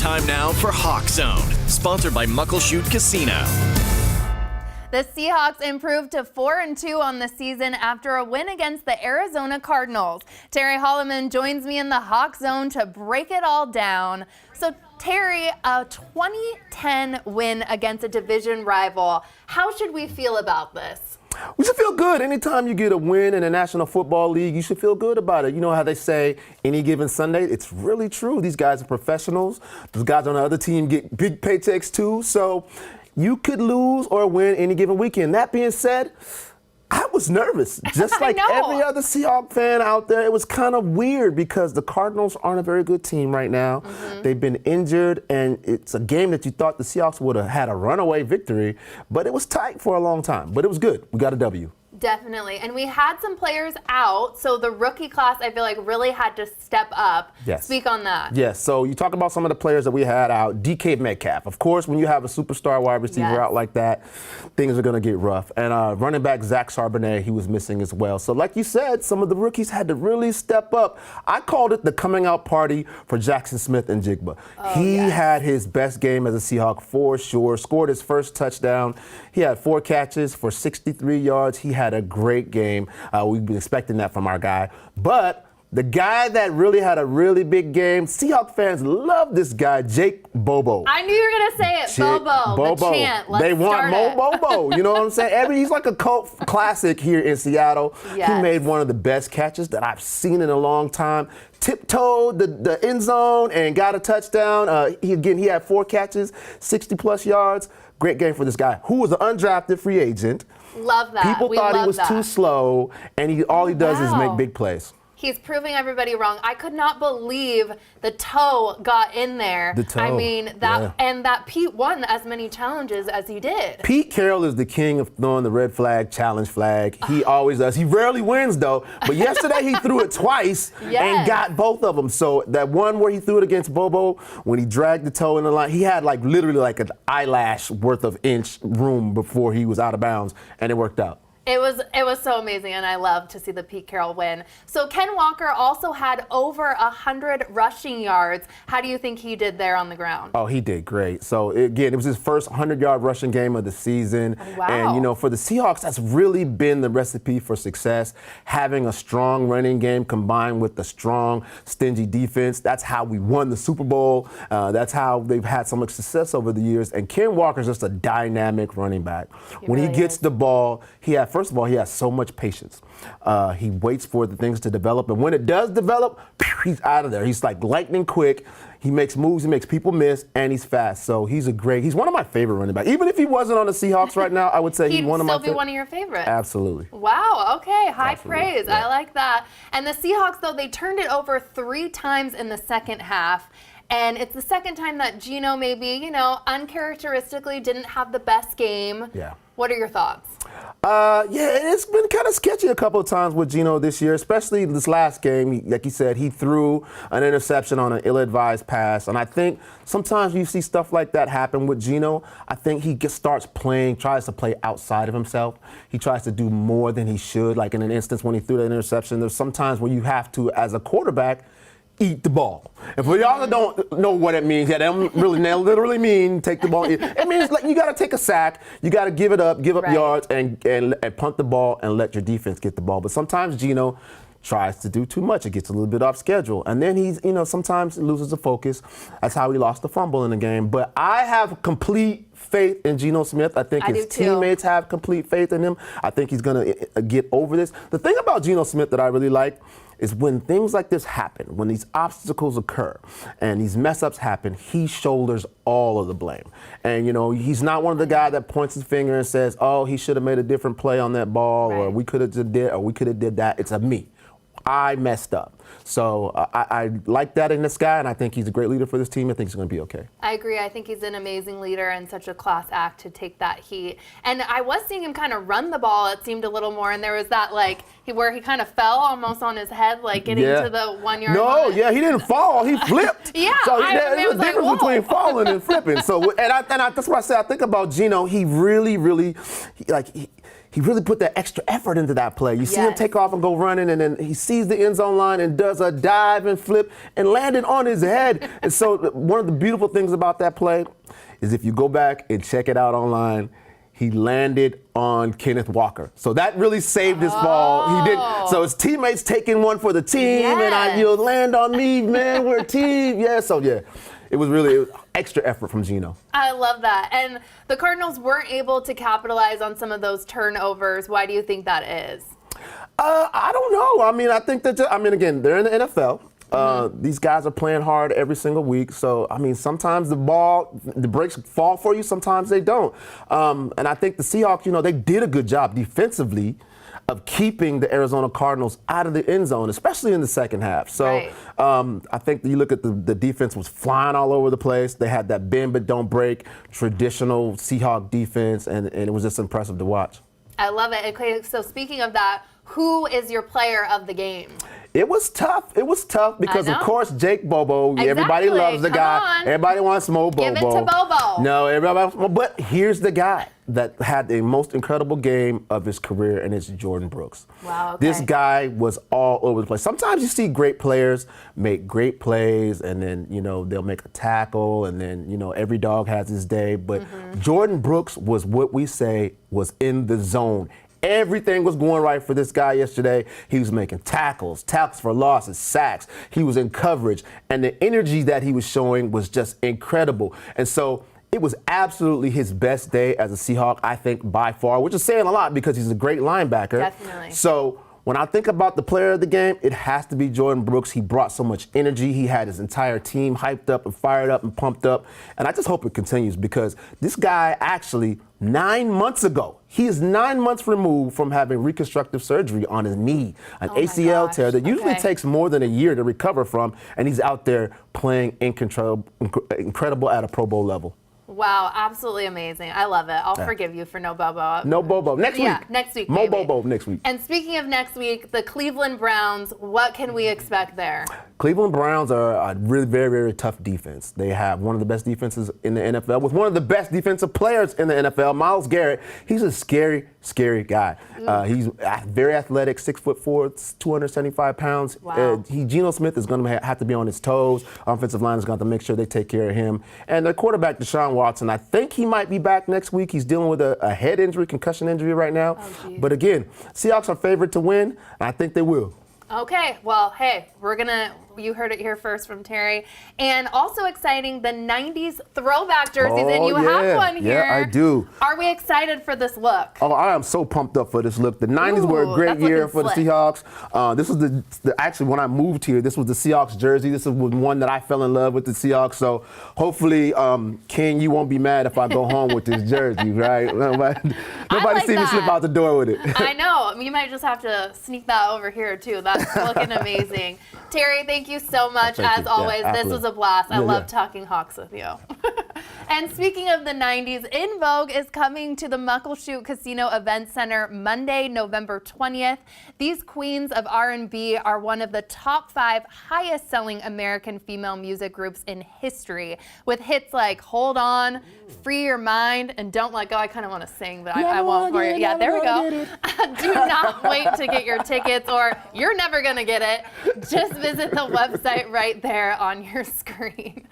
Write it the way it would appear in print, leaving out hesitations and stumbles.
Time now for Hawk Zone, sponsored by Muckleshoot Casino. The Seahawks improved to 4-2 on the season after a win against the Arizona Cardinals. Terry Hollimon joins me in the Hawk Zone to break it all down. So Terry, a 2010 win against a division rival. How should we feel about this? We should feel good. Anytime you get a win in the National Football League, you should feel good about it. You know how they say any given Sunday? It's really true. These guys are professionals. Those guys on the other team get big paychecks too. So you could lose or win any given weekend. That being said, I was nervous, just like every other Seahawks fan out there. It was kind of weird because the Cardinals aren't a very good team right now. They've been injured, and it's a game that you thought the Seahawks would have had a runaway victory, but it was tight for a long time. But it was good. We got a W. Definitely. And we had some players out, so the rookie class, I feel like, really had to step up. Yes. Speak on that. Yes. So you talk about some of the players that we had out. DK Metcalf. Of course, when you have a superstar wide receiver out like that, things are going to get rough. And running back Zach Charbonnet, he was missing as well. So like you said, some of the rookies had to really step up. I called it the coming out party for Jaxon Smith-Njigba. He had his best game as a Seahawk for sure. Scored his first touchdown. He had 4 catches for 63 yards. He had a great game. We've been expecting that from our guy. But the guy that really had a really big game, Seahawk fans love this guy, Jake Bobo. I knew you were going to say it, Bobo, the chant. They want Mo Bobo, you know what I'm saying? He's like a cult classic here in Seattle. He made one of the best catches that I've seen in a long time. Tiptoed the end zone and got a touchdown. He had 4 catches, 60-plus yards. Great game for this guy, who was an undrafted free agent. Love that. People thought he was too slow, and all he does is make big plays. He's proving everybody wrong. I could not believe the toe got in there. The toe. I mean, and that Pete won as many challenges as he did. Pete Carroll is the king of throwing the red flag, challenge flag. He always does. He rarely wins, though. But yesterday he threw it twice and got both of them. So that one where he threw it against Bobo, when he dragged the toe in the line, he had literally an eyelash worth of inch room before he was out of bounds, and it worked out. It was so amazing, and I love to see the Pete Carroll win. So Ken Walker also had over 100 rushing yards. How do you think he did there on the ground? Oh, he did great. So again, it was his first 100-yard rushing game of the season. Wow. And for the Seahawks, that's really been the recipe for success. Having a strong running game combined with the strong, stingy defense. That's how we won the Super Bowl. That's how they've had so much success over the years. And Ken Walker's just a dynamic running back. When he gets the ball, first of all, he has so much patience. He waits for the things to develop, and when it does develop, he's out of there. He's like lightning quick. He makes moves, he makes people miss, and he's fast. So he's one of my favorite running backs. Even if he wasn't on the Seahawks right now, I would say he's one of my He'd still be one of your favorites. Absolutely. Wow, okay, high praise. Yeah. I like that. And the Seahawks, though, they turned it over 3 times in the second half. And it's the second time that Gino maybe, uncharacteristically didn't have the best game. Yeah. What are your thoughts? It's been kind of sketchy a couple of times with Gino this year, especially this last game. Like you said, he threw an interception on an ill-advised pass. And I think sometimes you see stuff like that happen with Gino. I think he tries to play outside of himself. He tries to do more than he should. Like in an instance when he threw that interception, there's sometimes where you have to, as a quarterback, eat the ball. And for y'all that don't know what it means, that don't really literally mean take the ball. It means you got to take a sack, you got to give it up, give up yards, and punt the ball and let your defense get the ball. But sometimes Gino tries to do too much. It gets a little bit off schedule. And then he's, sometimes loses the focus. That's how he lost the fumble in the game. But I have complete faith in Gino Smith. I think his teammates have complete faith in him. I think he's going to get over this. The thing about Gino Smith that I really like is when things like this happen, when these obstacles occur and these mess-ups happen, he shoulders all of the blame. And, he's not one of the guys that points his finger and says, oh, he should have made a different play on that ball, or we could have did that. It's a me. I messed up. So I like that in this guy, and I think he's a great leader for this team. I think he's going to be okay. I agree. I think he's an amazing leader and such a class act to take that heat. And I was seeing him kind of run the ball, it seemed a little more, and there was that, where he kind of fell almost on his head, getting to the 1 yard line. He didn't fall. He flipped. So there's a difference between falling and flipping. So, that's why I say I think about Gino. He really, really, he really put that extra effort into that play. You see him take off and go running, and then he sees the end zone line and does a dive and flip and landed on his head. And so one of the beautiful things about that play is if you go back and check it out online, he landed on Kenneth Walker. So that really saved his fall. He did. So his teammates taking one for the team, and you'll land on me, man. We're a team. It was really extra effort from Gino. I love that. And the Cardinals weren't able to capitalize on some of those turnovers. Why do you think that is? I don't know. I mean, I think that, again, they're in the NFL. These guys are playing hard every single week. So, I mean, sometimes the breaks fall for you, sometimes they don't. And I think the Seahawks, they did a good job defensively of keeping the Arizona Cardinals out of the end zone, especially in the second half. So I think you look at the defense was flying all over the place. They had that bend but don't break, traditional Seahawk defense, and it was just impressive to watch. I love it. Okay, so speaking of that, who is your player of the game? It was tough. It was tough because, of course, Jake Bobo. Exactly. Everybody loves the guy. On. Everybody wants more Bobo. Give it to Bobo. No, everybody wants more. But here's the guy that had the most incredible game of his career, and it's Jordan Brooks. Wow, okay. This guy was all over the place. Sometimes you see great players make great plays, and then, they'll make a tackle, and then, every dog has his day. But Jordan Brooks was what we say was in the zone. Everything was going right for this guy yesterday. He was making tackles for losses, sacks. He was in coverage. And the energy that he was showing was just incredible. And so it was absolutely his best day as a Seahawk, I think, by far, which is saying a lot because he's a great linebacker. Definitely. So when I think about the player of the game, it has to be Jordan Brooks. He brought so much energy. He had his entire team hyped up and fired up and pumped up. And I just hope it continues because this guy actually, 9 months ago, he is 9 months removed from having reconstructive surgery on his knee, an ACL tear that usually takes more than a year to recover from. And he's out there playing incredible at a Pro Bowl level. Wow, absolutely amazing. I love it. I'll forgive you for no Bobo. No Bobo. Next week. Yeah, next week. Mo Bobo next week. And speaking of next week, the Cleveland Browns, what can we expect there? Cleveland Browns are a really very, very tough defense. They have one of the best defenses in the NFL with one of the best defensive players in the NFL, Myles Garrett. He's a scary, scary guy. He's very athletic, 6'4", 275 pounds. Wow. Gino Smith is going to have to be on his toes. Offensive line is going to have to make sure they take care of him. And their quarterback, Deshaun Watson, I think he might be back next week. He's dealing with a head injury, concussion injury right now. But again, Seahawks are favored to win, and I think they will. Okay, well, hey, you heard it here first from Terry. And also exciting, the 90s throwback jerseys, and you have one here. Yeah, I do. Are we excited for this look? Oh, I am so pumped up for this look. The 90s were a great year for the Seahawks. This was actually, when I moved here, this was the Seahawks jersey. This was one that I fell in love with the Seahawks. So hopefully, Ken, you won't be mad if I go home with this jersey, right? Nobody see me slip out the door with it. I know. You might just have to sneak that over here, too. That's looking amazing. Terry, thank you so much. As always, this was a blast. I love talking Hawks with you. And speaking of the 90s, In Vogue is coming to the Muckleshoot Casino Event Center Monday, November 20th. These queens of R&B are one of the top 5 highest-selling American female music groups in history, with hits like Hold On, Free Your Mind, and Don't Let Go. I kind of want to sing, but I won't for you. Yeah, there we go. Do not wait to get your tickets, or you're never going to get it. Just visit the website right there on your screen.